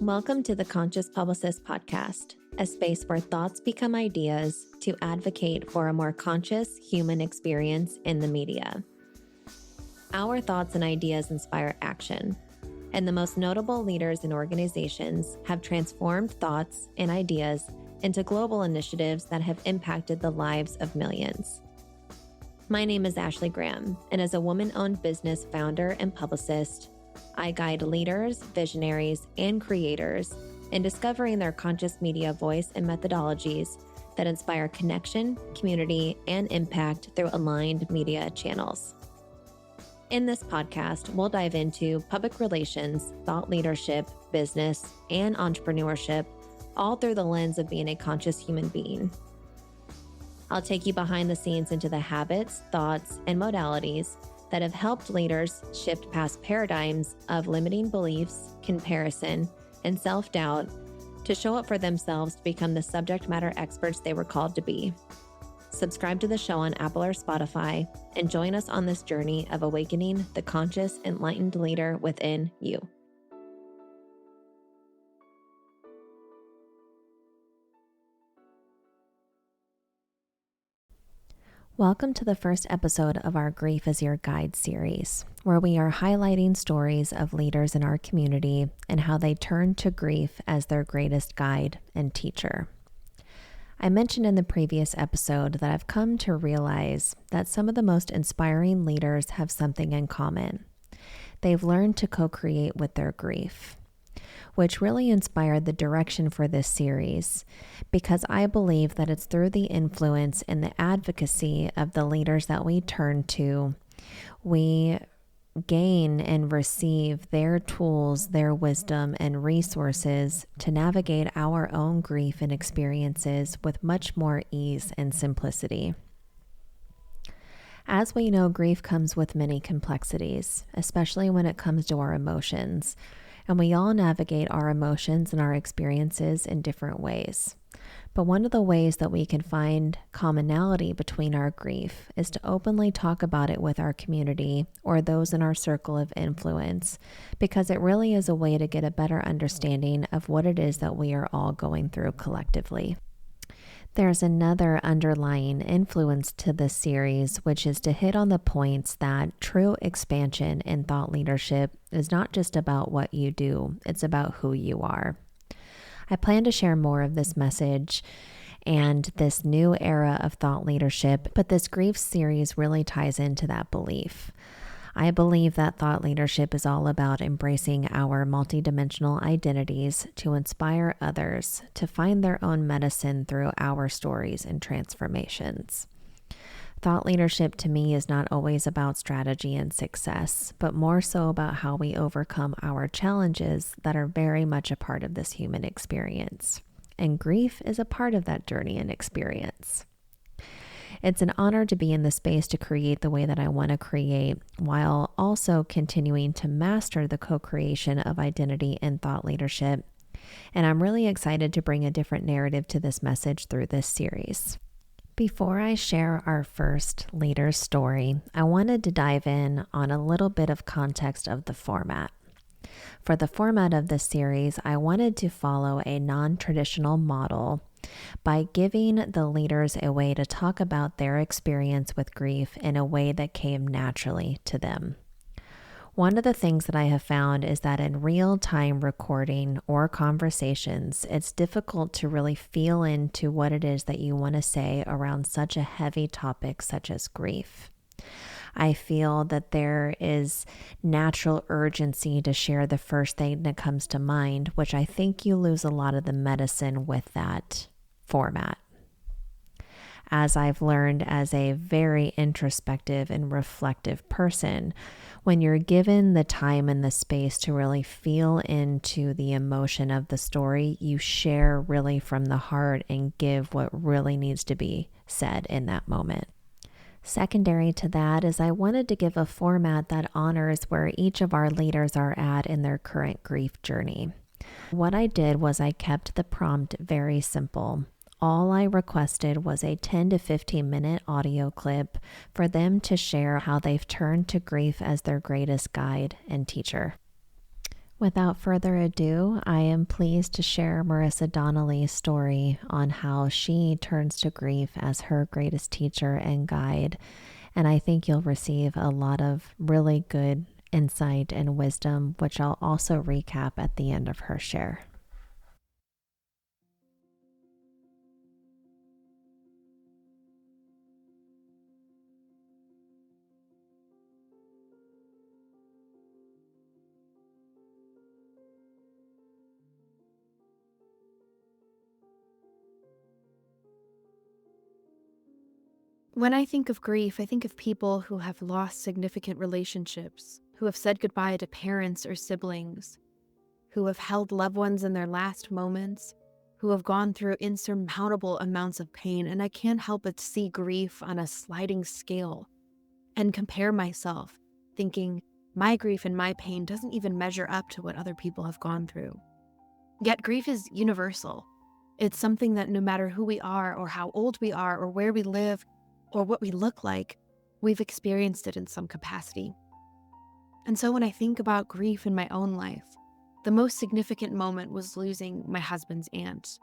Welcome to the Conscious Publicist podcast, a space where thoughts become ideas to advocate for a more conscious human experience in the media. Our thoughts and ideas inspire action, and the most notable leaders and organizations have transformed thoughts and ideas into global initiatives that have impacted the lives of millions. My name is Ashley Graham, and as a woman-owned business founder and publicist, I guide leaders, visionaries, and creators in discovering their conscious media voice and methodologies that inspire connection, community, and impact through aligned media channels. In this podcast, we'll dive into public relations, thought leadership, business, and entrepreneurship, all through the lens of being a conscious human being. I'll take you behind the scenes into the habits, thoughts, and modalities that have helped leaders shift past paradigms of limiting beliefs, comparison, and self-doubt to show up for themselves to become the subject matter experts they were called to be. Subscribe to the show on Apple or Spotify and join us on this journey of awakening the conscious, enlightened leader within you. Welcome to the first episode of our Grief is Your Guide series, where we are highlighting stories of leaders in our community and how they turn to grief as their greatest guide and teacher. I mentioned in the previous episode that I've come to realize that some of the most inspiring leaders have something in common. They've learned to co-create with their grief, which really inspired the direction for this series, because I believe that it's through the influence and the advocacy of the leaders that we turn to, we gain and receive their tools, their wisdom, and resources to navigate our own grief and experiences with much more ease and simplicity. As we know, grief comes with many complexities, especially when it comes to our emotions. And we all navigate our emotions and our experiences in different ways. But one of the ways that we can find commonality between our grief is to openly talk about it with our community or those in our circle of influence, because it really is a way to get a better understanding of what it is that we are all going through collectively. There's another underlying influence to this series, which is to hit on the points that true expansion in thought leadership is not just about what you do, it's about who you are. I plan to share more of this message and this new era of thought leadership, but this grief series really ties into that belief. I believe that thought leadership is all about embracing our multidimensional identities to inspire others to find their own medicine through our stories and transformations. Thought leadership to me is not always about strategy and success, but more so about how we overcome our challenges that are very much a part of this human experience. And grief is a part of that journey and experience. It's an honor to be in the space to create the way that I want to create, while also continuing to master the co-creation of identity and thought leadership. And I'm really excited to bring a different narrative to this message through this series. Before I share our first leader's story, I wanted to dive in on a little bit of context of the format. For the format of this series, I wanted to follow a non-traditional model by giving the leaders a way to talk about their experience with grief in a way that came naturally to them. One of the things that I have found is that in real-time recording or conversations, it's difficult to really feel into what it is that you want to say around such a heavy topic such as grief. I feel that there is natural urgency to share the first thing that comes to mind, which I think you lose a lot of the medicine with that format. As I've learned as a very introspective and reflective person, when you're given the time and the space to really feel into the emotion of the story, you share really from the heart and give what really needs to be said in that moment. Secondary to that is I wanted to give a format that honors where each of our leaders are at in their current grief journey. What I did was I kept the prompt very simple. All I requested was a 10 to 15 minute audio clip for them to share how they've turned to grief as their greatest guide and teacher. Without further ado, I am pleased to share Marisa Donnelly's story on how she turns to grief as her greatest teacher and guide. And I think you'll receive a lot of really good insight and wisdom, which I'll also recap at the end of her share. When I think of grief, I think of people who have lost significant relationships, who have said goodbye to parents or siblings, who have held loved ones in their last moments, who have gone through insurmountable amounts of pain, and I can't help but see grief on a sliding scale and compare myself, thinking my grief and my pain doesn't even measure up to what other people have gone through. Yet grief is universal. It's something that no matter who we are or how old we are or where we live or what we look like, we've experienced it in some capacity. And so when I think about grief in my own life, the most significant moment was losing my husband's aunt.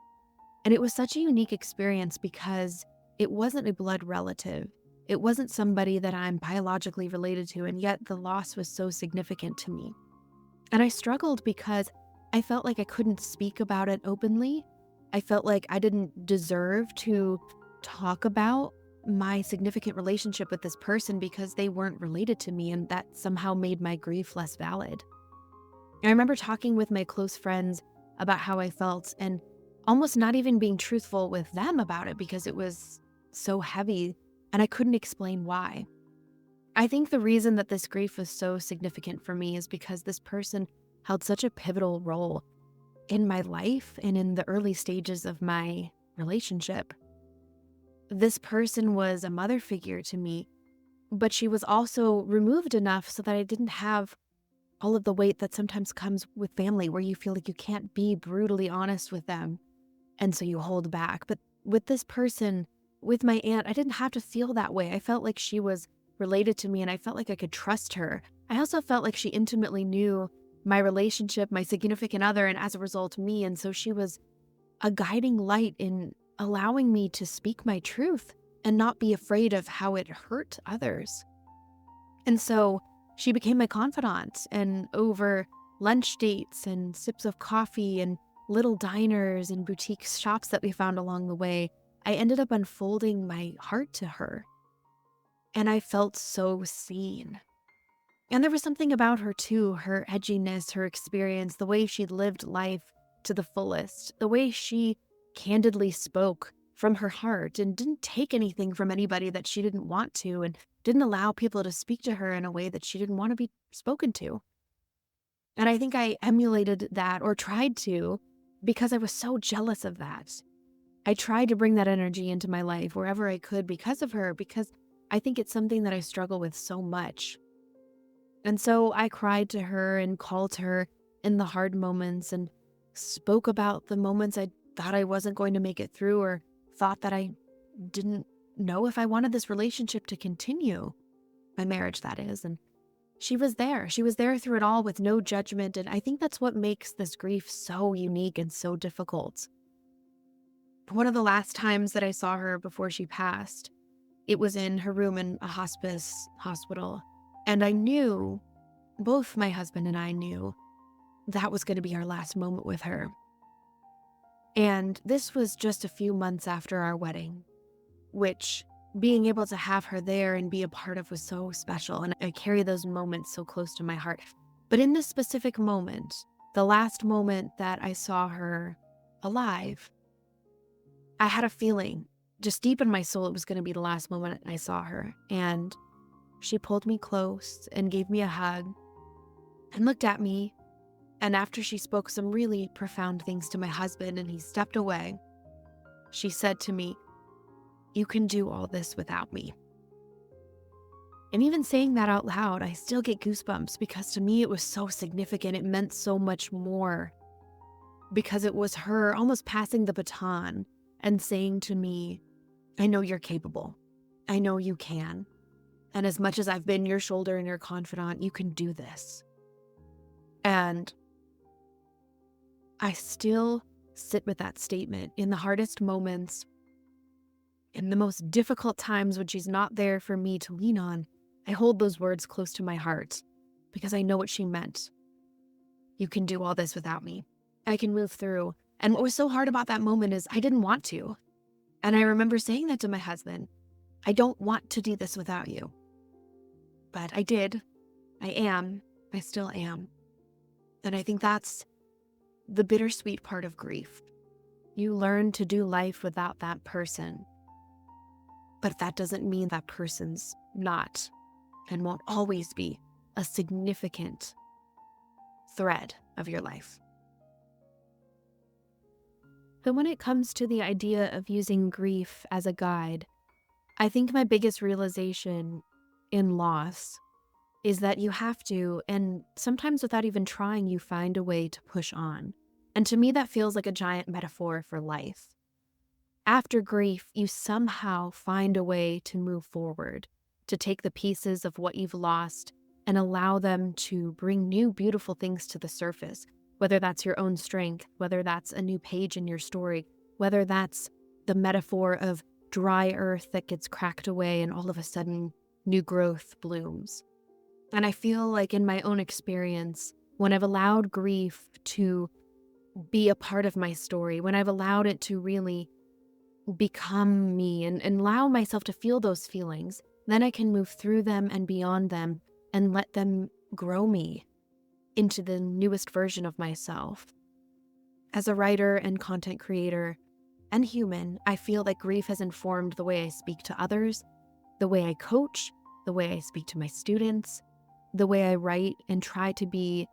And it was such a unique experience because it wasn't a blood relative. It wasn't somebody that I'm biologically related to, and yet the loss was so significant to me. And I struggled because I felt like I couldn't speak about it openly. I felt like I didn't deserve to talk about my significant relationship with this person because they weren't related to me, and that somehow made my grief less valid. I remember talking with my close friends about how I felt and almost not even being truthful with them about it because it was so heavy and I couldn't explain why. I think the reason that this grief was so significant for me is because this person held such a pivotal role in my life and in the early stages of my relationship. This person was a mother figure to me, but she was also removed enough so that I didn't have all of the weight that sometimes comes with family where you feel like you can't be brutally honest with them, and so you hold back. But with this person, with my aunt, I didn't have to feel that way. I felt like she was related to me and I felt like I could trust her. I also felt like she intimately knew my relationship, my significant other, and as a result, me. And so she was a guiding light in allowing me to speak my truth and not be afraid of how it hurt others. And so she became my confidant, and over lunch dates and sips of coffee and little diners and boutique shops that we found along the way, I ended up unfolding my heart to her. And I felt so seen. And there was something about her too, her edginess, her experience, the way she lived life to the fullest, the way she candidly spoke from her heart and didn't take anything from anybody that she didn't want to, and didn't allow people to speak to her in a way that she didn't want to be spoken to. And I think I emulated that, or tried to, because I was so jealous of that. I tried to bring that energy into my life wherever I could because of her, because I think it's something that I struggle with so much. And so I cried to her and called her in the hard moments and spoke about the moments I thought I wasn't going to make it through, or thought that I didn't know if I wanted this relationship to continue, my marriage, that is. And she was there. She was there through it all with no judgment. And I think that's what makes this grief so unique and so difficult. One of the last times that I saw her before she passed, it was in her room in a hospice hospital. And I knew, both my husband and I knew, that was going to be our last moment with her. And this was just a few months after our wedding, which being able to have her there and be a part of was so special. And I carry those moments so close to my heart. But in this specific moment, the last moment that I saw her alive, I had a feeling just deep in my soul it was going to be the last moment I saw her. And she pulled me close and gave me a hug and looked at me. And after she spoke some really profound things to my husband and he stepped away, she said to me, "You can do all this without me." And even saying that out loud, I still get goosebumps because to me it was so significant. It meant so much more because it was her almost passing the baton and saying to me, "I know you're capable. I know you can. And as much as I've been your shoulder and your confidant, you can do this." And I still sit with that statement in the hardest moments, in the most difficult times when she's not there for me to lean on. I hold those words close to my heart because I know what she meant. You can do all this without me. I can move through. And what was so hard about that moment is I didn't want to. And I remember saying that to my husband. I don't want to do this without you. But I did. I still am. And I think that's the bittersweet part of grief. You learn to do life without that person. But that doesn't mean that person's not and won't always be a significant thread of your life. But when it comes to the idea of using grief as a guide, I think my biggest realization in loss is that you have to, and sometimes without even trying, you find a way to push on. And to me, that feels like a giant metaphor for life. After grief, you somehow find a way to move forward, to take the pieces of what you've lost and allow them to bring new, beautiful things to the surface, whether that's your own strength, whether that's a new page in your story, whether that's the metaphor of dry earth that gets cracked away and all of a sudden new growth blooms. And I feel like in my own experience, when I've allowed grief to be a part of my story, when I've allowed it to really become me and allow myself to feel those feelings, then I can move through them and beyond them and let them grow me into the newest version of myself. As a writer and content creator and human, I feel that grief has informed the way I speak to others, the way I coach, the way I speak to my students, the way I write and try to be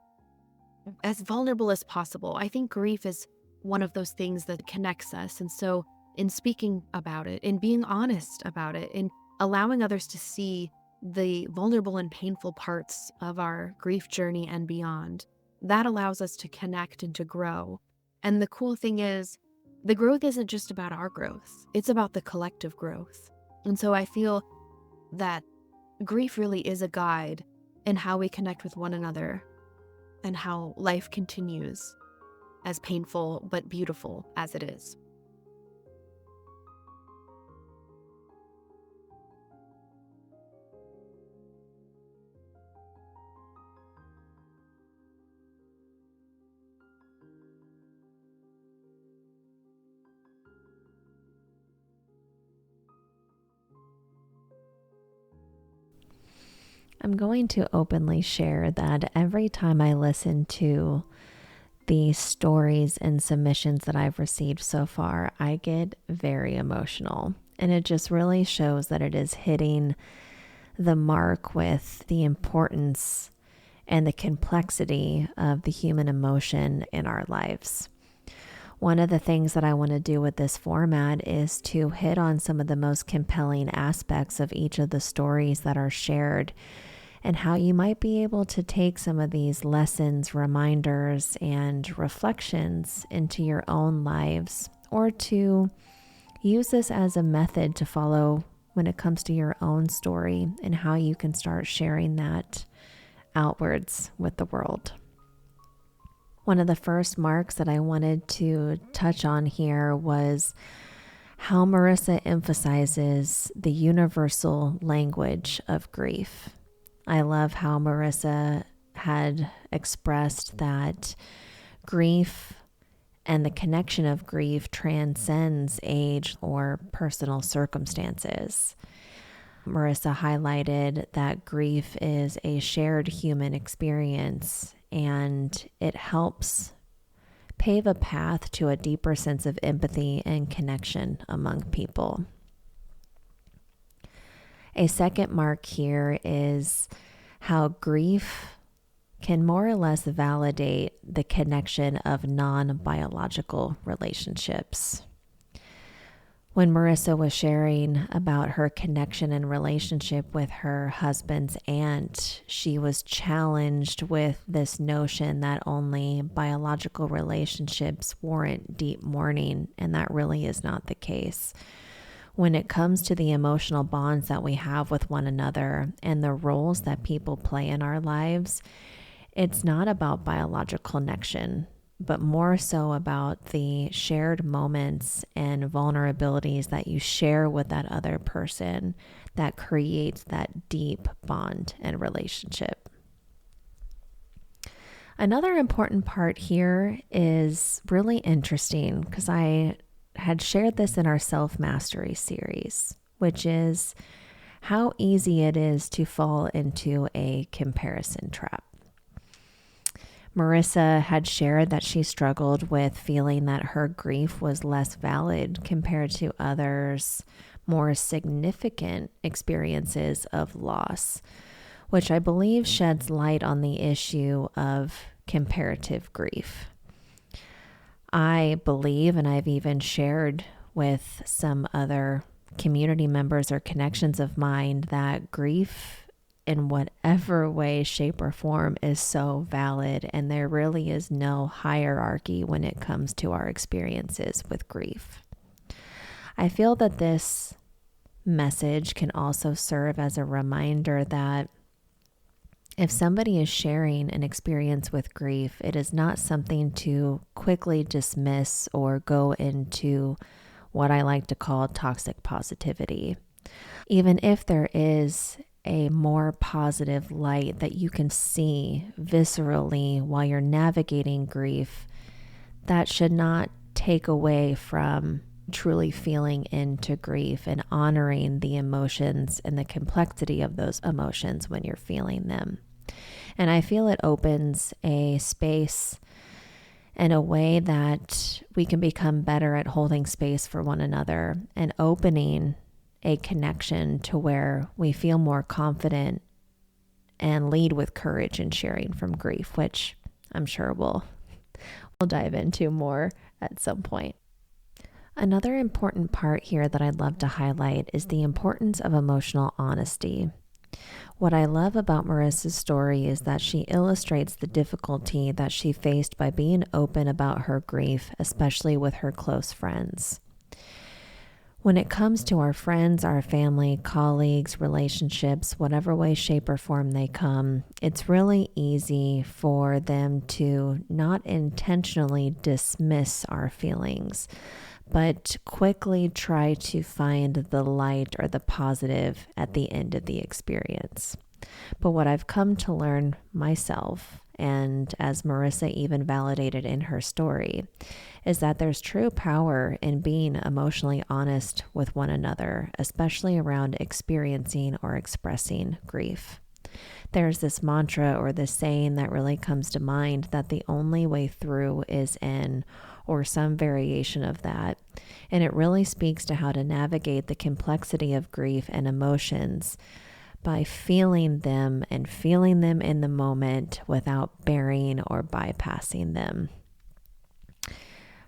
as vulnerable as possible. I think grief is one of those things that connects us. And so in speaking about it, in being honest about it, in allowing others to see the vulnerable and painful parts of our grief journey and beyond, that allows us to connect and to grow. And the cool thing is, the growth isn't just about our growth, it's about the collective growth. And so I feel that grief really is a guide in how we connect with one another and how life continues, as painful but beautiful as it is. I'm going to openly share that every time I listen to the stories and submissions that I've received so far, I get very emotional. And it just really shows that it is hitting the mark with the importance and the complexity of the human emotion in our lives. One of the things that I want to do with this format is to hit on some of the most compelling aspects of each of the stories that are shared, and how you might be able to take some of these lessons, reminders, and reflections into your own lives, or to use this as a method to follow when it comes to your own story and how you can start sharing that outwards with the world. One of the first marks that I wanted to touch on here was how Marisa emphasizes the universal language of grief. I love how Marisa had expressed that grief and the connection of grief transcends age or personal circumstances. Marisa highlighted that grief is a shared human experience, and it helps pave a path to a deeper sense of empathy and connection among people. A second mark here is how grief can more or less validate the connection of non-biological relationships. When Marisa was sharing about her connection and relationship with her husband's aunt, she was challenged with this notion that only biological relationships warrant deep mourning, and that really is not the case. When it comes to the emotional bonds that we have with one another and the roles that people play in our lives, it's not about biological connection, but more so about the shared moments and vulnerabilities that you share with that other person that creates that deep bond and relationship. Another important part here is really interesting because I had shared this in our self-mastery series, which is how easy it is to fall into a comparison trap. Marisa had shared that she struggled with feeling that her grief was less valid compared to others' more significant experiences of loss, which I believe sheds light on the issue of comparative grief. I believe, and I've even shared with some other community members or connections of mine, that grief in whatever way, shape, or form is so valid, and there really is no hierarchy when it comes to our experiences with grief. I feel that this message can also serve as a reminder that if somebody is sharing an experience with grief, it is not something to quickly dismiss or go into what I like to call toxic positivity. Even if there is a more positive light that you can see viscerally while you're navigating grief, that should not take away from truly feeling into grief and honoring the emotions and the complexity of those emotions when you're feeling them. And I feel it opens a space in a way that we can become better at holding space for one another and opening a connection to where we feel more confident and lead with courage in sharing from grief, which I'm sure we'll dive into more at some point. Another important part here that I'd love to highlight is the importance of emotional honesty. What I love about Marisa's story is that she illustrates the difficulty that she faced by being open about her grief, especially with her close friends. When it comes to our friends, our family, colleagues, relationships, whatever way, shape, or form they come, it's really easy for them to not intentionally dismiss our feelings, but quickly try to find the light or the positive at the end of the experience. But what I've come to learn myself, and as Marisa even validated in her story, is that there's true power in being emotionally honest with one another, especially around experiencing or expressing grief. There's this mantra or this saying that really comes to mind that the only way through is in, or some variation of that. And it really speaks to how to navigate the complexity of grief and emotions by feeling them and feeling them in the moment without burying or bypassing them.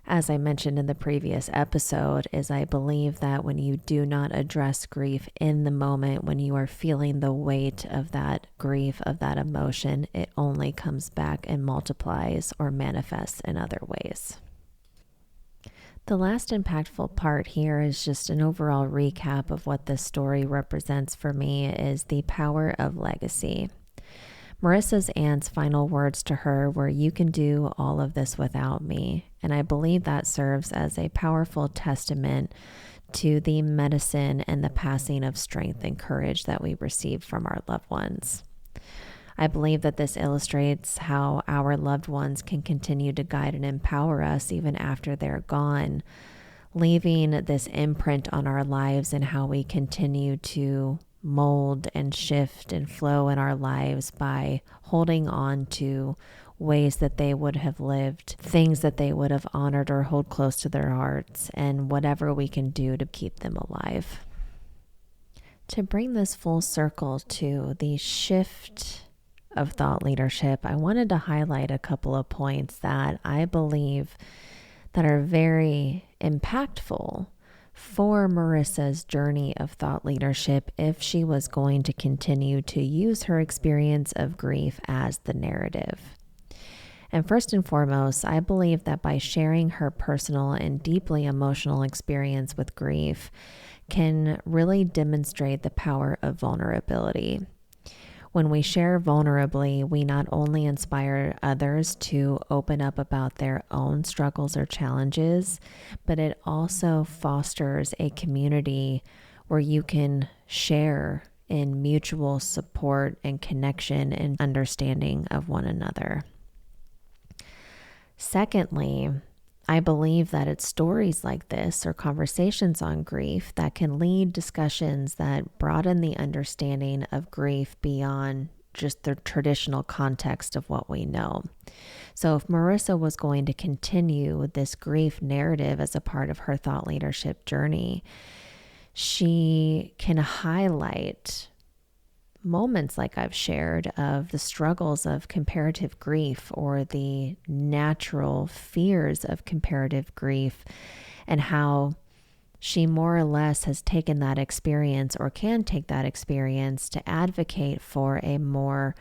As I mentioned in the previous episode, is I believe that when you do not address grief in the moment, when you are feeling the weight of that grief, of that emotion, it only comes back and multiplies or manifests in other ways. The last impactful part here is just an overall recap of what this story represents for me is the power of legacy. Marisa's aunt's final words to her were, "You can do all of this without me." And I believe that serves as a powerful testament to the medicine and the passing of strength and courage that we receive from our loved ones. I believe that this illustrates how our loved ones can continue to guide and empower us even after they're gone, leaving this imprint on our lives and how we continue to mold and shift and flow in our lives by holding on to ways that they would have lived, things that they would have honored or hold close to their hearts, and whatever we can do to keep them alive. To bring this full circle to the shift of thought leadership, I wanted to highlight a couple of points that I believe that are very impactful for Marisa's journey of thought leadership if she was going to continue to use her experience of grief as the narrative. And first and foremost, I believe that by sharing her personal and deeply emotional experience with grief can really demonstrate the power of vulnerability. When we share vulnerably, we not only inspire others to open up about their own struggles or challenges, but it also fosters a community where you can share in mutual support and connection and understanding of one another. Secondly, I believe that it's stories like this or conversations on grief that can lead discussions that broaden the understanding of grief beyond just the traditional context of what we know. So if Marisa was going to continue this grief narrative as a part of her thought leadership journey, she can highlight moments like I've shared of the struggles of comparative grief or the natural fears of comparative grief, and how she more or less has taken that experience or can take that experience to advocate for a more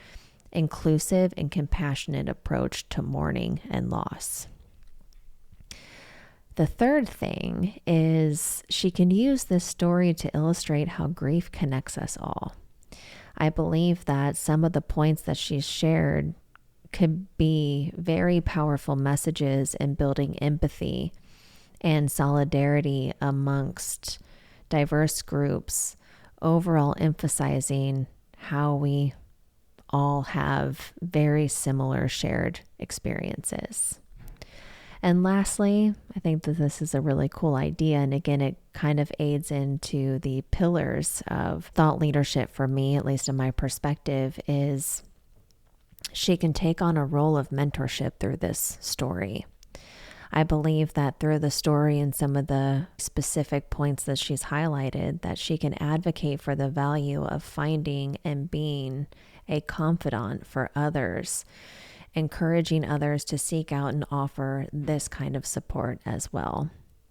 inclusive and compassionate approach to mourning and loss. The third thing is she can use this story to illustrate how grief connects us all. I believe that some of the points that she's shared could be very powerful messages in building empathy and solidarity amongst diverse groups, overall emphasizing how we all have very similar shared experiences. And lastly, I think that this is a really cool idea. And again, it kind of aids into the pillars of thought leadership for me, at least in my perspective, is she can take on a role of mentorship through this story. I believe that through the story and some of the specific points that she's highlighted, that she can advocate for the value of finding and being a confidant for others, encouraging others to seek out and offer this kind of support as well.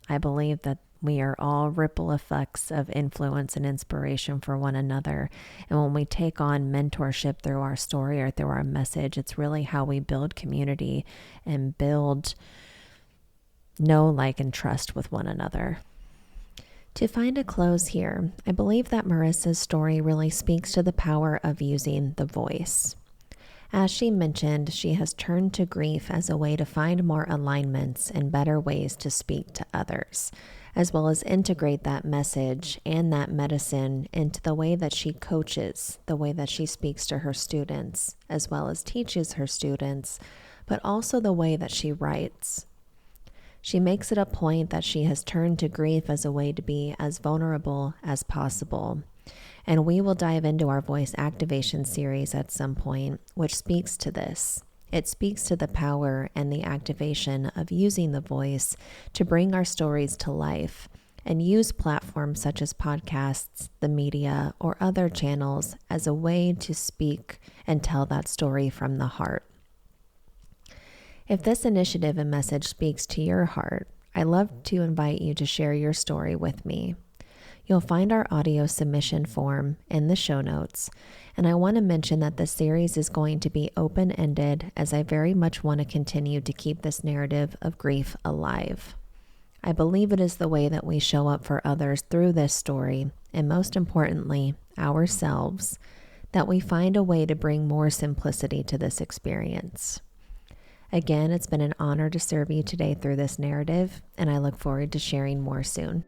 I believe that we are all ripple effects of influence and inspiration for one another. And when we take on mentorship through our story or through our message, it's really how we build community and build know, like, and trust with one another. To find a close here, I believe that Marisa's story really speaks to the power of using the voice. As she mentioned, she has turned to grief as a way to find more alignments and better ways to speak to others, as well as integrate that message and that medicine into the way that she coaches, the way that she speaks to her students, as well as teaches her students, but also the way that she writes. She makes it a point that she has turned to grief as a way to be as vulnerable as possible. And we will dive into our voice activation series at some point, which speaks to this. It speaks to the power and the activation of using the voice to bring our stories to life and use platforms such as podcasts, the media, or other channels as a way to speak and tell that story from the heart. If this initiative and message speaks to your heart, I love to invite you to share your story with me. You'll find our audio submission form in the show notes, and I want to mention that the series is going to be open-ended, as I very much want to continue to keep this narrative of grief alive. I believe it is the way that we show up for others through this story, and most importantly, ourselves, that we find a way to bring more simplicity to this experience. Again, it's been an honor to serve you today through this narrative, and I look forward to sharing more soon.